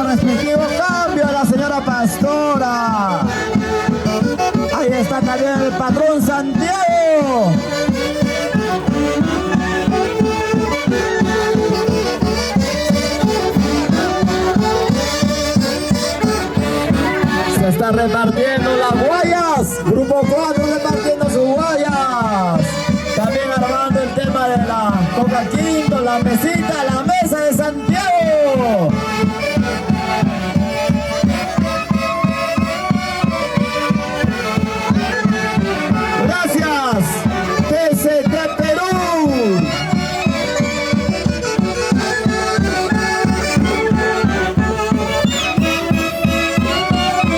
respectivo cambio a la señora Pastora. Ahí está también el patrón Santiago. Se está repartiendo las guayas. Grupo 4 repartiendo sus guayas. También armando el tema de la Coca Quinto, la mesita, la mesa de Santiago. Gracias, TCT Perú.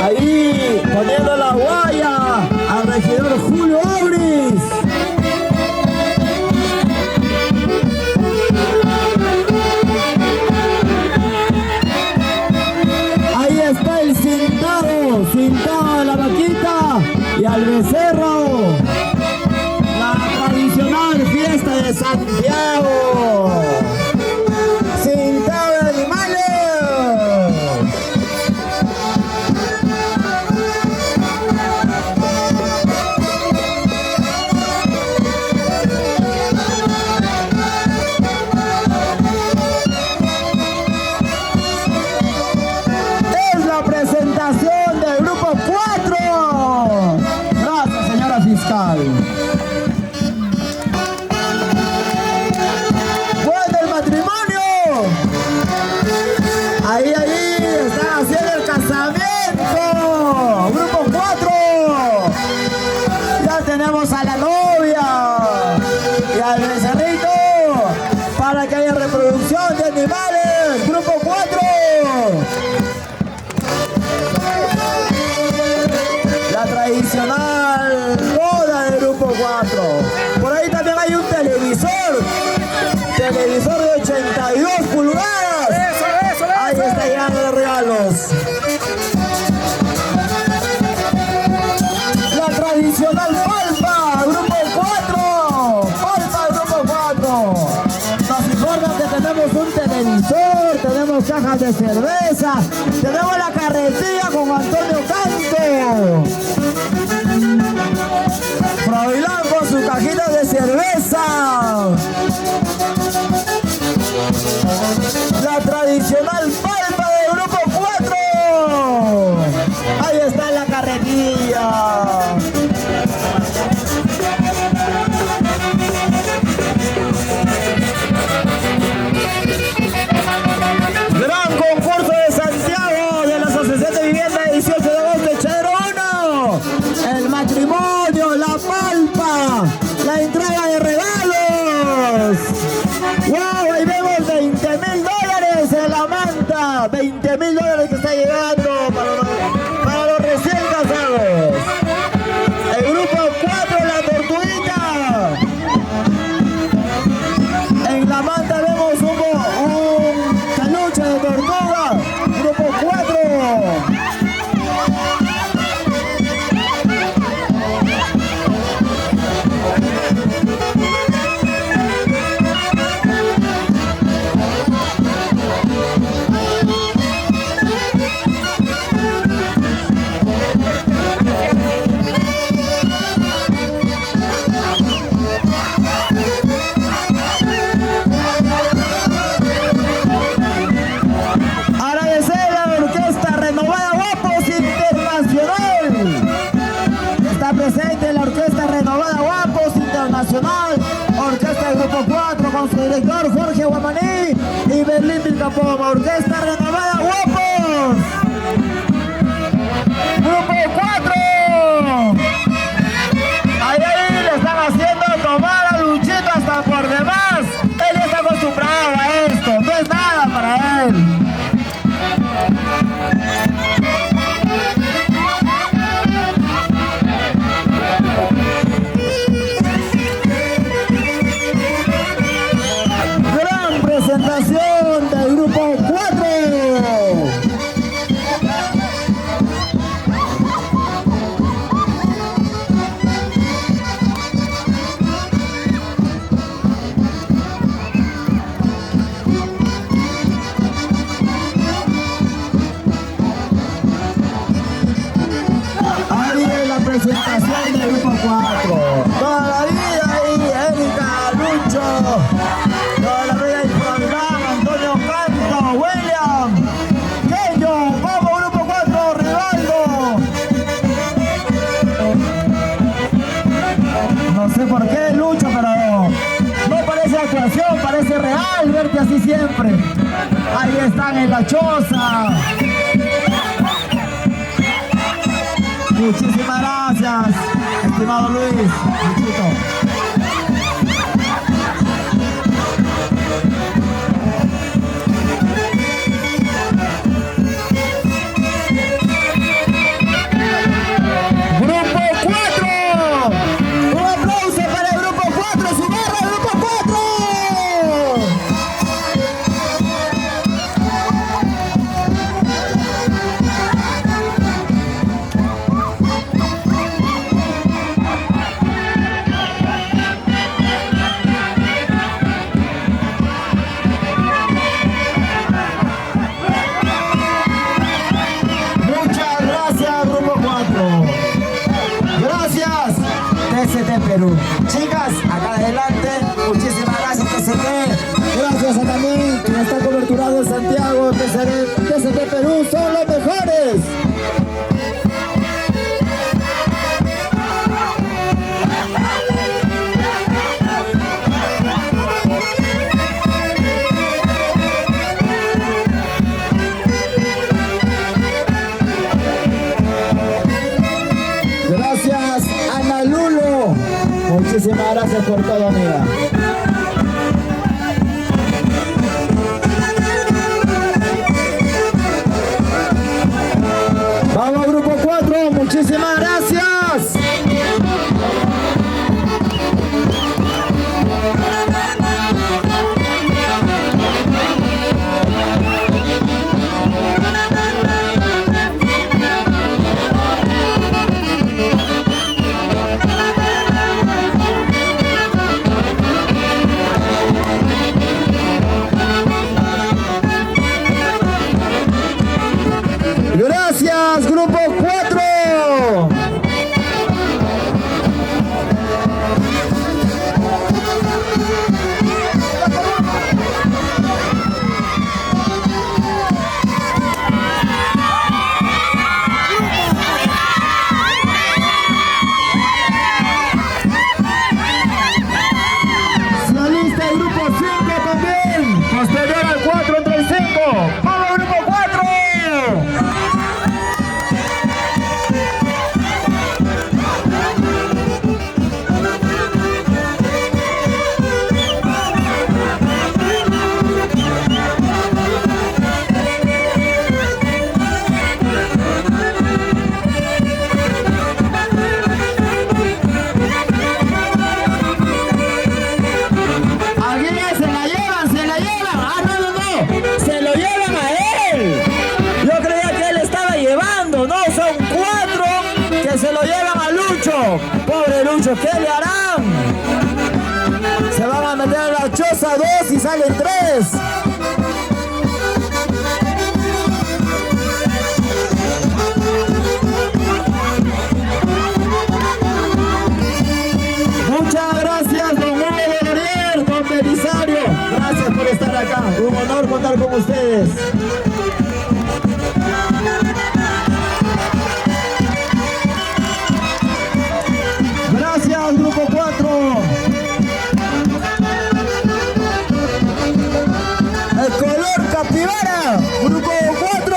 Ahí poniendo la guaya al regidor Julio Obris. Ahí está el cintado de la vaquita y al becerro. La tradicional fiesta de Santiago. Cintado de animales. Presentación del grupo 4. Gracias, señora fiscal. Bueno, el matrimonio. Ahí están haciendo el casamiento. Grupo 4. Ya tenemos a la novia y al becerrito para que haya reproducción de animales. Grupo 4. Tradicional boda del grupo 4. Por ahí también hay un televisor de 82 pulgadas. Ahí está llegando los regalos. La tradicional palpa, grupo 4. Palpa, grupo 4. Nos informan que tenemos un televisor, tenemos cajas de cerveza, tenemos la carretilla con Antonio Canto. Froilán con su cajita de cerveza. La tradicional palpa del grupo 4. Ahí está la carretilla. Gran concurso de Santiago de la Asociación de Vivienda 18 de agosto, Echadero 1. El matrimonio, la palpa, la entrega de regalos. ¡Wow! Ahí vemos $20.000 en la manta. $20.000 que está llegando para los recién casados. El grupo 4, la tortuguita. En la manta vemos un caluche de tortuga. Grupo 4. Presente la Orquesta Renovada Guapos Internacional, Orquesta del Grupo 4 con su director Jorge Guamaní y Berlín Vilcapoma. Orquesta Renovada Guapos, Grupo 4. Ahí le están haciendo tomar a Luchito hasta por demás. Él ya está acostumbrado a esto, no es nada para él. Presentación del grupo 4. genial verte así siempre. Ahí están en la choza. Muchísimas gracias, estimado Luis, Luchito. Perú. Chicas, acá adelante, muchísimas gracias TCT. Gracias a también quien está coberturado en Santiago, TCT Perú, son los mejores. Gracias, Ana Lulo. Muchísimas gracias por todo, amiga. Vamos, grupo 4. Muchísimas gracias. Gracias, grupo 4. Se alista el grupo 5 también. Posterior al 4 entre el 5. ¡Vamos, grupo 4! Se lo llevan a Lucho. Pobre Lucho, ¿qué le harán? Se van a meter a la choza 2 y salen 3. Muchas gracias, don Hugo Bolorier, don Belisario. Gracias por estar acá. Un honor contar con ustedes. Gracias, grupo 4. El color capibara, grupo 4.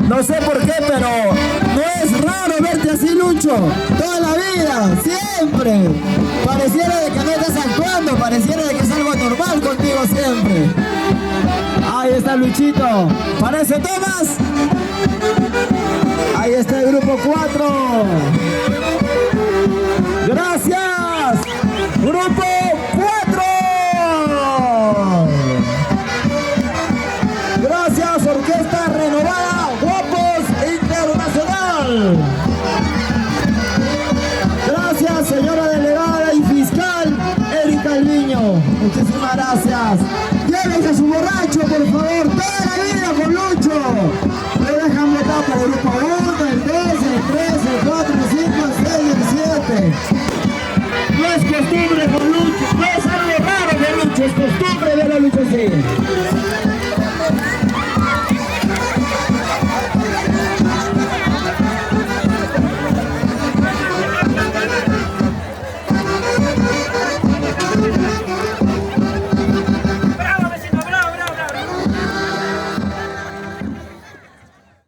No sé por qué, pero no es raro verte así, Lucho. Toda la vida, siempre. Pareciera de que no estás actuando, pareciera de que es algo normal contigo siempre. Ahí está Luchito. ¿Para eso tomas? Ahí está el grupo 4. Gracias. Grupo 4. Gracias, Orquesta Renovada Guapos Internacional. Gracias, señora delegada y fiscal Erika Alviño. Muchísimas gracias. Llévense a su borracho, por favor, toda la vida con Lucho. Le dejan votar por el grupo 1, el 2, el 3, el 4, el 5, el 6, el 7. No es costumbre con Lucho, no es algo raro de Lucho, es costumbre ver a Lucho así.